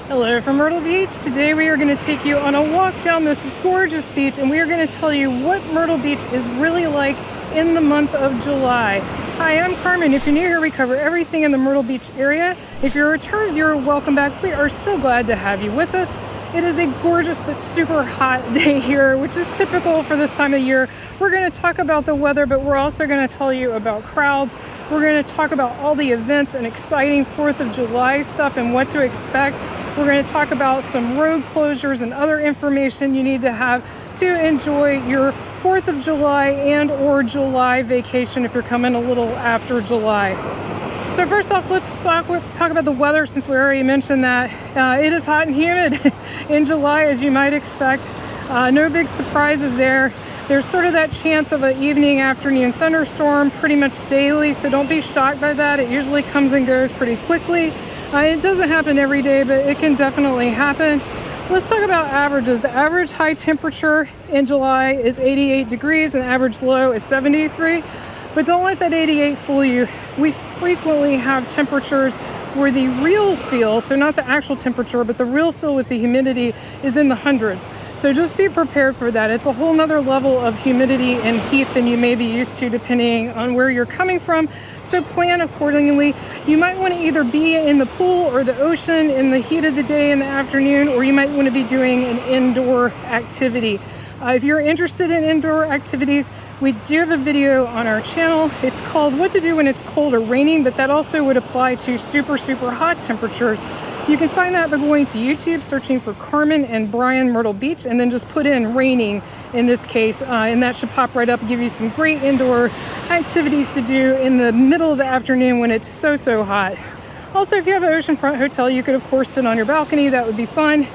Hello from Myrtle Beach. Today we are going to take you on a walk down this gorgeous beach, and we are going to tell you what Myrtle Beach is really like in the month of July. Hi, I'm Carmen. If you're new here, we cover everything in the Myrtle Beach area. If you're a return viewer, welcome back. We are so glad to have you with us. It is a gorgeous but super hot day here, which is typical for this time of year. We're going to talk about the weather, but we're also going to tell you about crowds. We're going to talk about all the events and exciting 4th of July stuff and what to expect. We're going to talk about some road closures and other information you need to have to enjoy your 4th of July and or July vacation if you're coming a little after July. So first off, let's talk about the weather, since we already mentioned that. It is hot and humid in July, as you might expect. No big surprises there. There's sort of that chance of an evening, afternoon thunderstorm pretty much daily, so don't be shocked by that. It usually comes and goes pretty quickly. It doesn't happen every day, but it can definitely happen. Let's talk about averages. The average high temperature in July is 88 degrees and average low is 73. But don't let that 88 fool you. We frequently have temperatures where the real feel, so not the actual temperature, but the real feel with the humidity is in the hundreds. So just be prepared for that. It's a whole nother level of humidity and heat than you may be used to depending on where you're coming from. So plan accordingly. You might want to either be in the pool or the ocean in the heat of the day in the afternoon, or you might want to be doing an indoor activity. If you're interested in indoor activities, we do have a video on our channel. It's called What to Do When It's Cold or Raining, but that also would apply to super hot temperatures. You can find that by going to YouTube, searching for Carmen and Brian Myrtle Beach, and then just put in raining in this case, and that should pop right up and give you some great indoor activities to do in the middle of the afternoon when it's so hot. Also, if you have an oceanfront hotel, you could of course sit on your balcony. That would be fun.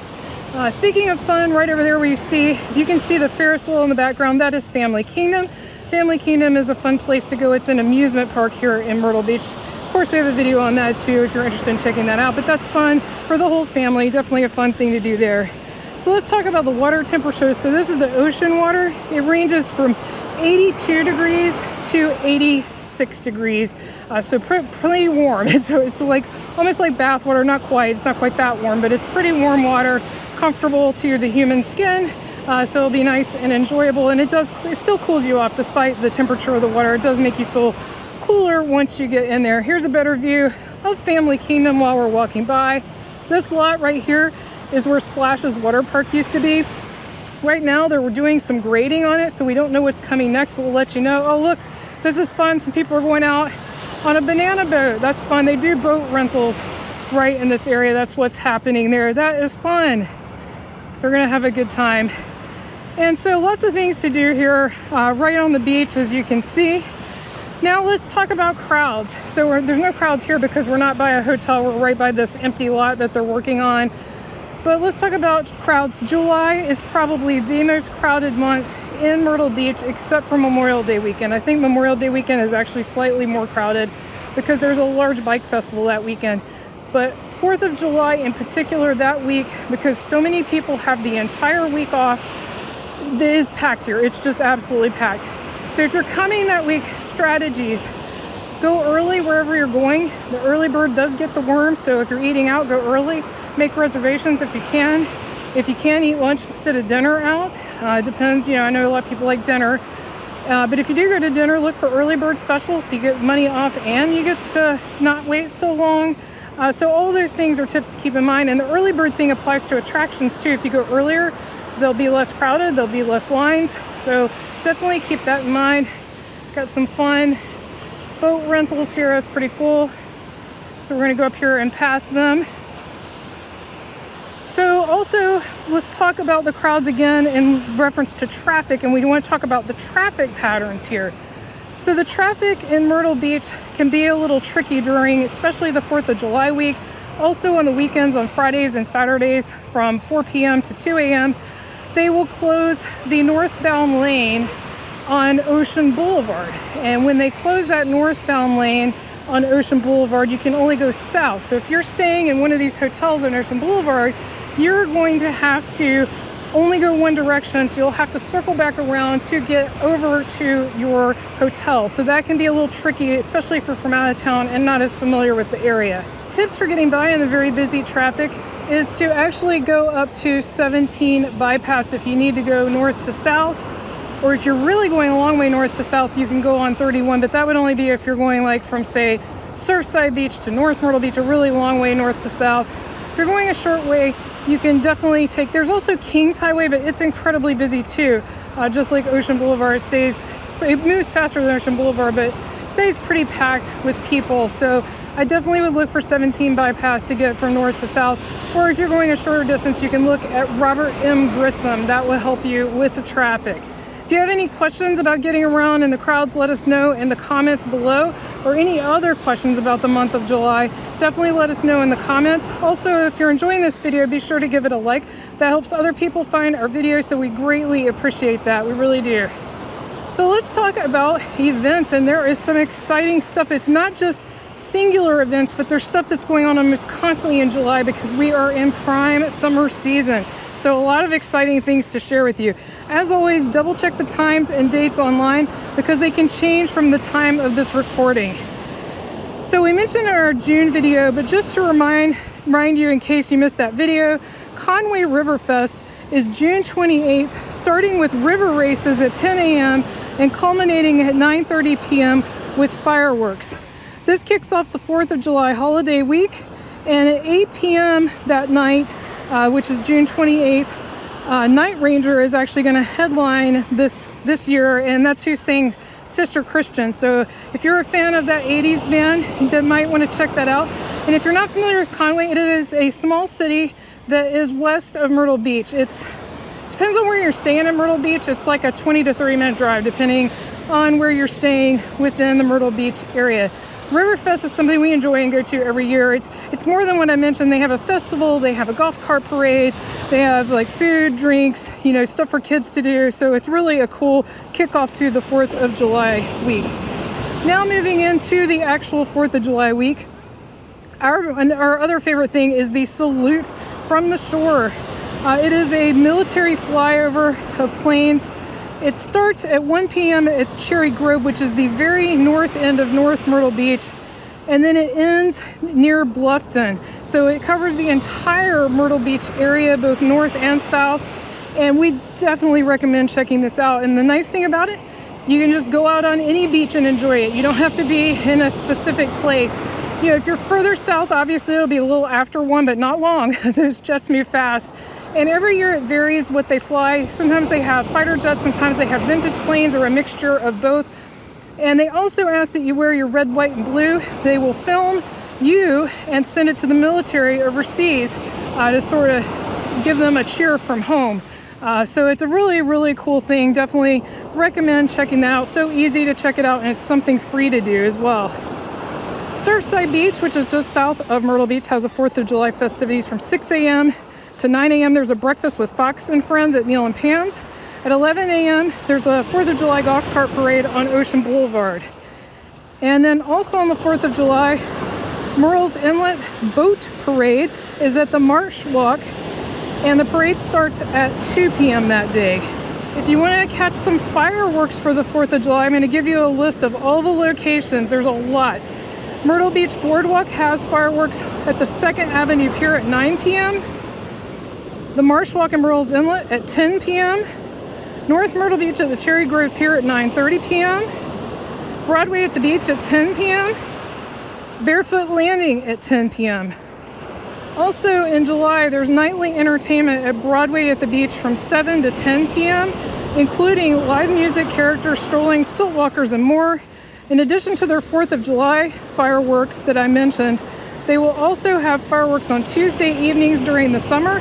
Speaking of fun, right over there where you can see the Ferris wheel in the background, that is Family Kingdom. Family Kingdom is a fun place to go. It's an amusement park here in Myrtle Beach. Of course, we have a video on that too if you're interested in checking that out, but that's fun for the whole family. Definitely a fun thing to do there. So let's talk about the water temperature. So this is the ocean water. It ranges from 82 degrees to 86 degrees. So pretty warm. It's like almost like bath water. Not quite. It's not quite that warm, but it's pretty warm water, comfortable to the human skin. So it'll be nice and enjoyable. And it still cools you off despite the temperature of the water. It does make you feel cooler once you get in there. Here's a better view of Family Kingdom while we're walking by. This lot right here is where Splashes Waterpark used to be. Right now they're doing some grading on it, so we don't know what's coming next, but we'll let you know. Oh look, this is fun. Some people are going out on a banana boat. That's fun. They do boat rentals right in this area. That's what's happening there. That is fun. We're gonna have a good time. And so lots of things to do here right on the beach, as you can see. Now let's talk about crowds. So there's no crowds here because we're not by a hotel. We're right by this empty lot that they're working on. But let's talk about crowds. July is probably the most crowded month in Myrtle Beach, except for Memorial Day weekend. I think Memorial Day weekend is actually slightly more crowded because there's a large bike festival that weekend. But 4th of July in particular that week, because so many people have the entire week off, it is packed here. It's just absolutely packed. So if you're coming that week, strategies. Go early wherever you're going. The early bird does get the worm, so if you're eating out, go early. Make reservations if you can. If you can, eat lunch instead of dinner out. It depends, I know a lot of people like dinner. But if you do go to dinner, look for early bird specials so you get money off and you get to not wait so long. So all those things are tips to keep in mind. And the early bird thing applies to attractions too. If you go earlier, they'll be less crowded, there'll be less lines. So definitely keep that in mind. Got some fun boat rentals here. That's pretty cool. So we're gonna go up here and pass them. So also, let's talk about the crowds again in reference to traffic, and we want to talk about the traffic patterns here. So the traffic in Myrtle Beach can be a little tricky during, especially the 4th of July week. Also on the weekends, on Fridays and Saturdays from 4 p.m. to 2 a.m., they will close the northbound lane on Ocean Boulevard. And when they close that northbound lane on Ocean Boulevard, you can only go south. So if you're staying in one of these hotels on Ocean Boulevard, you're going to have to only go one direction, so you'll have to circle back around to get over to your hotel. So that can be a little tricky, especially if you're from out of town and not as familiar with the area. Tips for getting by in the very busy traffic is to actually go up to 17 bypass if you need to go north to south, or if you're really going a long way north to south, you can go on 31, but that would only be if you're going like from, say, Surfside Beach to North Myrtle Beach, a really long way north to south. If you're going a short way, you can definitely take, there's also Kings Highway, but it's incredibly busy too. Just like Ocean Boulevard, it moves faster than Ocean Boulevard, but stays pretty packed with people. So I definitely would look for 17 bypass to get from north to south. Or if you're going a shorter distance, you can look at Robert M. Grissom. That will help you with the traffic. If you have any questions about getting around in the crowds, let us know in the comments below, or any other questions about the month of July, definitely let us know in the comments. Also, if you're enjoying this video, be sure to give it a like. That helps other people find our videos, so we greatly appreciate that. We really do. So let's talk about events, and there is some exciting stuff. It's not just singular events, but there's stuff that's going on almost constantly in July because we are in prime summer season. So a lot of exciting things to share with you. As always, double check the times and dates online because they can change from the time of this recording. So we mentioned in our June video, but just to remind you in case you missed that video, Conway River Fest is June 28th, starting with river races at 10 a.m. and culminating at 9:30 p.m. with fireworks. This kicks off the 4th of July holiday week, and at 8 p.m. that night, which is June 28th, Night Ranger is actually going to headline this year, and that's who's saying Sister Christian. So if you're a fan of that 80s band, you might want to check that out. And if you're not familiar with Conway, it is a small city that is west of Myrtle Beach. It depends on where you're staying in Myrtle Beach. It's like a 20 to 30 minute drive depending on where you're staying within the Myrtle Beach area. Riverfest is something we enjoy and go to every year. It's more than what I mentioned. They have a festival, they have a golf cart parade, they have like food, drinks, stuff for kids to do. So it's really a cool kickoff to the 4th of July week. Now moving into the actual 4th of July week, our other favorite thing is the salute from the shore. It is a military flyover of planes. It starts at 1 p.m. at Cherry Grove, which is the very north end of North Myrtle Beach, and then it ends near Bluffton. So it covers the entire Myrtle Beach area, both north and south, and we definitely recommend checking this out. And the nice thing about it, you can just go out on any beach and enjoy it. You don't have to be in a specific place. If you're further south, obviously it'll be a little after 1, but not long. Those jets move fast. And every year it varies what they fly. Sometimes they have fighter jets, sometimes they have vintage planes, or a mixture of both. And they also ask that you wear your red, white, and blue. They will film you and send it to the military overseas to sort of give them a cheer from home. So it's a really, really cool thing. Definitely recommend checking that out. So easy to check it out, and it's something free to do as well. Surfside Beach, which is just south of Myrtle Beach, has a 4th of July festivities from 6 a.m. to 9 a.m. There's a breakfast with Fox and Friends at Neil and Pam's. At 11 a.m. there's a 4th of July golf cart parade on Ocean Boulevard. And then also on the 4th of July, Murrells Inlet Boat Parade is at the Marsh Walk, and the parade starts at 2 p.m. that day. If you want to catch some fireworks for the 4th of July, I'm going to give you a list of all the locations. There's a lot. Myrtle Beach Boardwalk has fireworks at the 2nd Avenue Pier at 9 p.m. The Marsh Walk and Murrells Inlet at 10 p.m. North Myrtle Beach at the Cherry Grove Pier at 9:30 p.m. Broadway at the beach at 10 p.m. Barefoot Landing at 10 p.m. Also in July, there's nightly entertainment at Broadway at the beach from 7 to 10 p.m., including live music, characters, strolling, stilt walkers, and more. In addition to their 4th of July fireworks that I mentioned, they will also have fireworks on Tuesday evenings during the summer.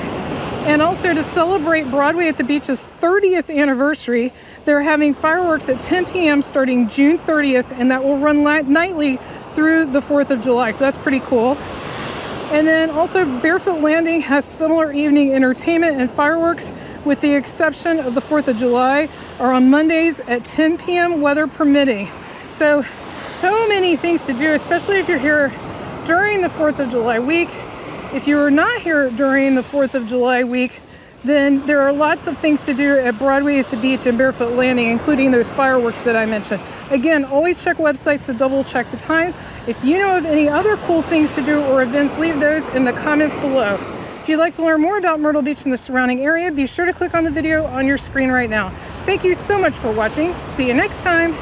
And also to celebrate Broadway at the Beach's 30th anniversary, they're having fireworks at 10 p.m. starting June 30th, and that will run nightly through the 4th of July. So that's pretty cool. And then also Barefoot Landing has similar evening entertainment and fireworks, with the exception of the 4th of July, are on Mondays at 10 p.m. weather permitting. So many things to do, especially if you're here during the 4th of July week. If you're not here during the 4th of July week, then there are lots of things to do at Broadway at the Beach and Barefoot Landing, including those fireworks that I mentioned. Again, always check websites to double check the times. If you know of any other cool things to do or events, leave those in the comments below. If If you'd like to learn more about Myrtle Beach and the surrounding area, be sure to click on the video on your screen right now. Thank you so much for watching. See you next time.